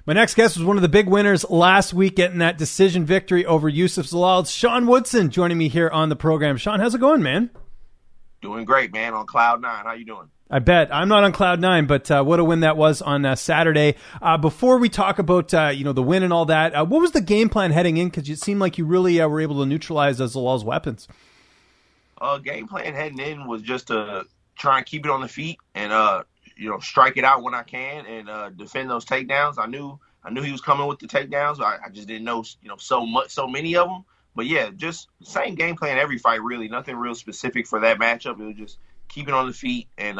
My next guest was one of the big winners last week, getting that decision victory over Yusuf Zalal. It's Sean Woodson joining me here on the program. Sean, how's it going, man? Doing great, man. On cloud nine. How you doing? I bet. I'm not on cloud nine, but what a win that was on Saturday. Before we talk about the win and all that, what was the game plan heading in? Because it seemed like you really were able to neutralize Zalal's weapons. Game plan heading in was just to try and keep it on the feet and strike it out when I can and defend those takedowns. I knew he was coming with the takedowns. I just didn't know so many of them. But yeah, just same game plan every fight, really. Nothing real specific for that matchup. It was just keep it on the feet and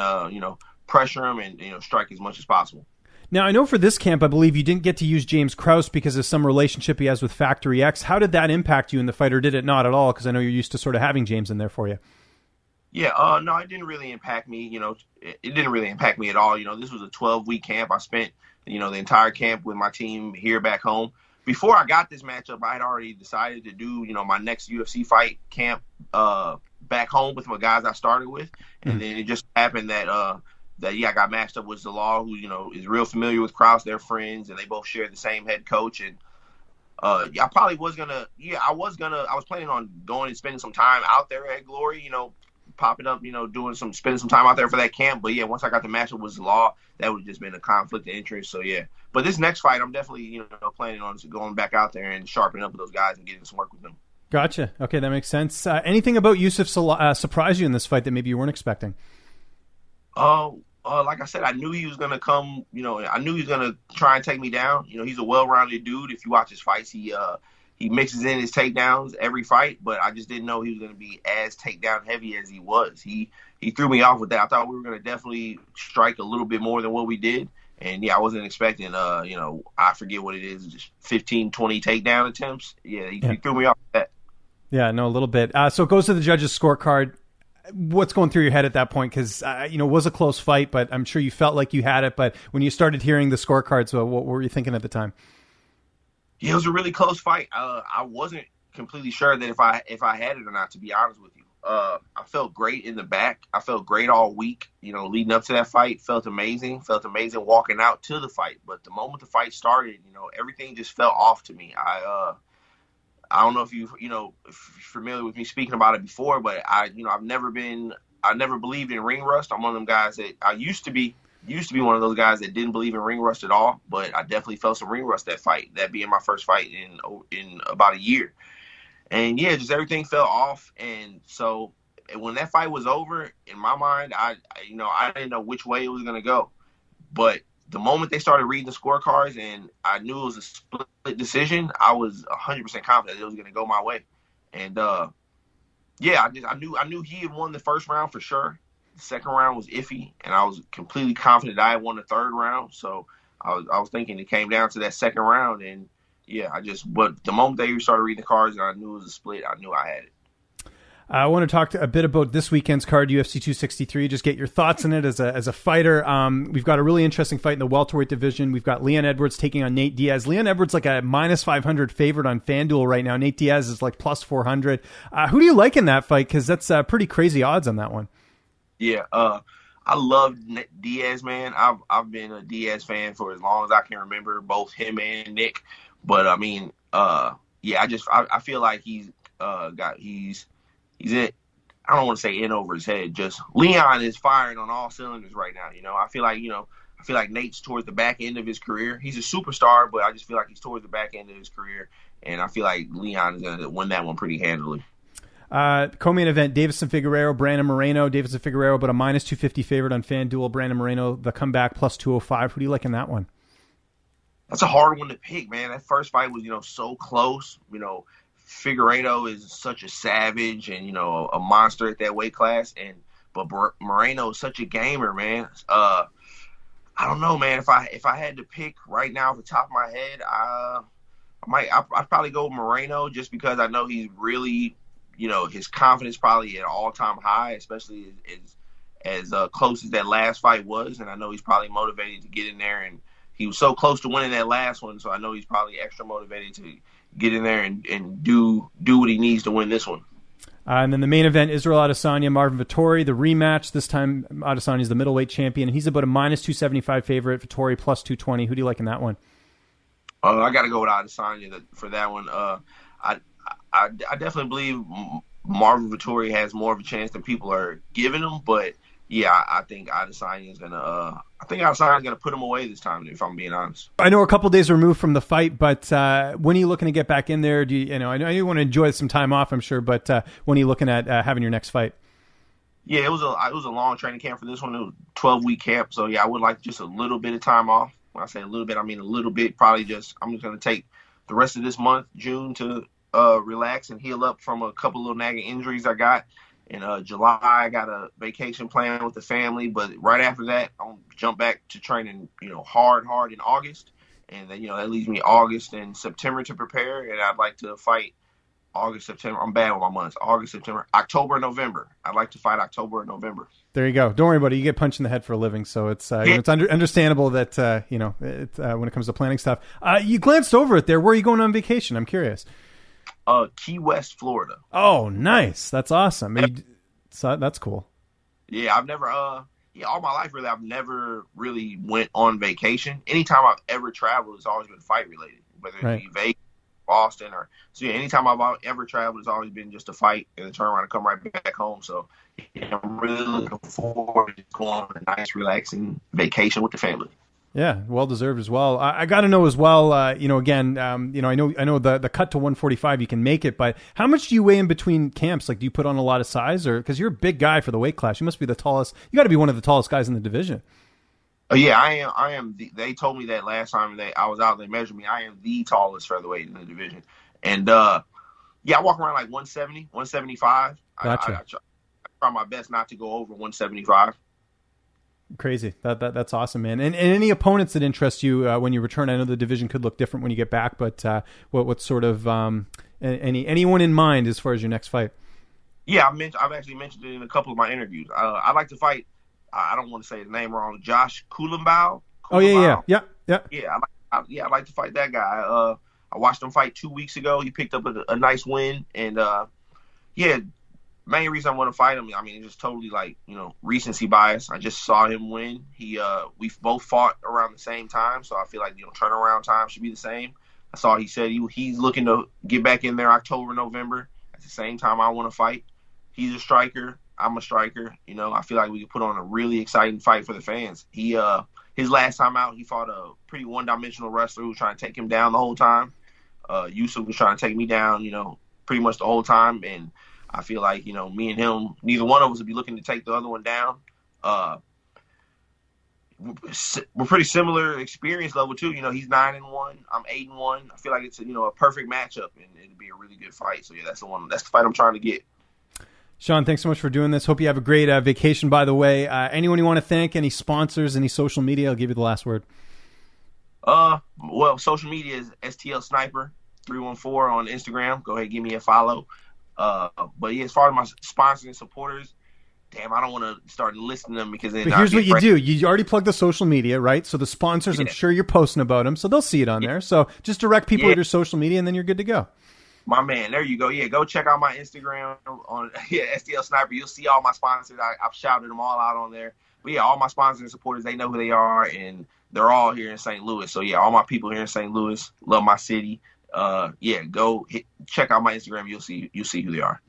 pressure him and strike as much as possible. Now, I know for this camp, I believe you didn't get to use James Krause because of some relationship he has with Factory X. How did that impact you in the fight, or did it not at all? Because I know you're used to sort of having James in there for you. Yeah, no, it didn't really impact me. It didn't really impact me at all. This was a 12-week camp. I spent, the entire camp with my team here back home. Before I got this matchup, I had already decided to do, my next UFC fight camp back home with my guys I started with. And then it just happened that I got matched up with Zalal, who, is real familiar with Krause. They're friends, and they both share the same head coach. And I was planning on going and spending some time out there at Glory, popping up, spending some time out there for that camp. But yeah, once I got the matchup with Zalal, that would have just been a conflict of interest. So yeah, but this next fight, I'm definitely, planning on going back out there and sharpening up with those guys and getting some work with them. Gotcha. Okay, that makes sense. Anything about Yusuf surprise you in this fight that maybe you weren't expecting? Like I said, I knew he was going to come, I knew he was going to try and take me down. He's a well-rounded dude. If you watch his fights, he mixes in his takedowns every fight, but I just didn't know he was going to be as takedown heavy as he was. He threw me off with that. I thought we were going to definitely strike a little bit more than what we did. And yeah, I wasn't expecting, I forget what it is, just 15, 20 takedown attempts. Yeah, he threw me off with that. Yeah, no, a little bit. So it goes to the judges' scorecard. What's going through your head at that point? Because, it was a close fight, but I'm sure you felt like you had it. But when you started hearing the scorecards, what were you thinking at the time? Yeah, it was a really close fight. I wasn't completely sure that if I had it or not, to be honest with you. I felt great in the back. I felt great all week, leading up to that fight. Felt amazing walking out to the fight. But the moment the fight started, everything just felt off to me. I don't know if if you're familiar with me speaking about it before, but I've never believed in ring rust. I'm one of them guys that I used to be one of those guys that didn't believe in ring rust at all, but I definitely felt some ring rust that fight, that being my first fight in about a year. And yeah, just everything fell off. And so when that fight was over, in my mind, I didn't know which way it was going to go. But the moment they started reading the scorecards and I knew it was a split decision, I was 100% confident it was going to go my way. And I knew he had won the first round for sure. The second round was iffy, and I was completely confident I had won the third round. So I was thinking it came down to that second round, and yeah, but the moment they started reading the cards and I knew it was a split, I knew I had it. I want to talk a bit about this weekend's card, UFC 263. Just get your thoughts on it as a fighter. We've got a really interesting fight in the welterweight division. We've got Leon Edwards taking on Nate Diaz. Leon Edwards like a minus 500 favorite on Fanduel right now. Nate Diaz is like plus 400. Who do you like in that fight? Because that's pretty crazy odds on that one. Yeah, I love Diaz, man. I've been a Diaz fan for as long as I can remember, both him and Nick. But I mean, I feel like he's it. I don't want to say in over his head. Just Leon is firing on all cylinders right now. I feel like Nate's towards the back end of his career. He's a superstar, but I just feel like he's towards the back end of his career, and I feel like Leon is going to win that one pretty handily. Co-main event, Deiveson Figueiredo, Brandon Moreno. Deiveson Figueiredo, but a minus 250 favorite on FanDuel. Brandon Moreno, the comeback, plus 205. Who do you like in that one? That's a hard one to pick, man. That first fight was, so close. Figueiredo is such a savage and, a monster at that weight class. But Moreno is such a gamer, man. I don't know, man. If I had to pick right now off the top of my head, I'd probably go with Moreno just because I know he's really, his confidence probably at an all-time high, especially as close as that last fight was. And I know he's probably motivated to get in there, and he was so close to winning that last one, so I know he's probably extra motivated to get in there and do what he needs to win this one. And then the main event, Israel Adesanya, Marvin Vettori, the rematch. This time Adesanya is the middleweight champion. He's about a minus 275 favorite. Vettori plus 220. Who do you like in that one? I got to go with Adesanya for that one. I definitely believe Marvin Vettori has more of a chance than people are giving him, but yeah, I think Adesanya is gonna put him away this time, if I'm being honest. I know a couple days removed from the fight, but when are you looking to get back in there? I know you want to enjoy some time off, I'm sure, but when are you looking at having your next fight? Yeah, it was a long training camp for this one. It was a 12-week camp, so yeah, I would like just a little bit of time off. When I say a little bit, I mean a little bit. I'm just gonna take the rest of this month, June, to relax and heal up from a couple little nagging injuries I got. In July, I got a vacation plan with the family, but right after that, I'll jump back to training, hard in August. And then, that leaves me August and September to prepare. And I'd like to fight August, September. I'm bad with my months. August, September, October, November. I'd like to fight October and November. There you go. Don't worry about it. You get punched in the head for a living, so it's it's understandable that when it comes to planning stuff. You glanced over it there. Where are you going on vacation? I'm curious. Key West, Florida. Oh, nice. That's awesome. So that's cool. Yeah, I've never, all my life really, I've never really went on vacation. Anytime I've ever traveled, it's always been fight related, whether it be Vegas, Boston, anytime I've ever traveled, it's always been just a fight and then turn around and come right back home. So yeah, I'm really looking forward to going on a nice, relaxing vacation with the family. Yeah, well deserved as well. I got to know as well. I know the cut to 145 you can make it, but how much do you weigh in between camps? Like, do you put on a lot of size, or because you're a big guy for the weight class, you must be the tallest. You got to be one of the tallest guys in the division. Yeah, I am. They told me that last time I was out. They measured me. I am the tallest featherweight in the division, and I walk around like 170, 175. Gotcha. I try my best not to go over 175. Crazy. That's awesome, man. And any opponents that interest you when you return? I know the division could look different when you get back, but what sort of anyone in mind as far as your next fight? Yeah, I've actually mentioned it in a couple of my interviews. I'd like to fight. I don't want to say his name wrong. Josh Kulenbaugh. Oh yeah. Yeah, I'd like to fight that guy. I watched him fight 2 weeks ago. He picked up a nice win, and main reason I want to fight him, it's just totally recency bias. I just saw him win. We've both fought around the same time, so I feel like turnaround time should be the same. I saw he said he's looking to get back in there October, November. At the same time, I want to fight. He's a striker. I'm a striker. I feel like we could put on a really exciting fight for the fans. His last time out, he fought a pretty one-dimensional wrestler who was trying to take him down the whole time. Yusuf was trying to take me down, pretty much the whole time, and I feel like, me and him, neither one of us would be looking to take the other one down. We're pretty similar experience level too. He's 9-1, I'm 8-1. I feel like it's a perfect matchup, and it'd be a really good fight. So yeah, that's the fight I'm trying to get. Sean, thanks so much for doing this. Hope you have a great vacation, by the way. Anyone you want to thank, any sponsors, any social media? I'll give you the last word. Well, social media is STL Sniper 314 on Instagram. Go ahead, give me a follow. But yeah, as far as my sponsors and supporters, damn, I don't want to start listing them because then. But here's what you do: you already plugged the social media, right? So the sponsors, I'm sure you're posting about them, so they'll see it on there. So just direct people to your social media, and then you're good to go. My man, there you go. Yeah, go check out my Instagram on STL Sniper. You'll see all my sponsors. I've shouted them all out on there. But yeah, all my sponsors and supporters, they know who they are, and they're all here in St. Louis. So yeah, all my people here in St. Louis love my city. Go check out my Instagram. You'll see who they are.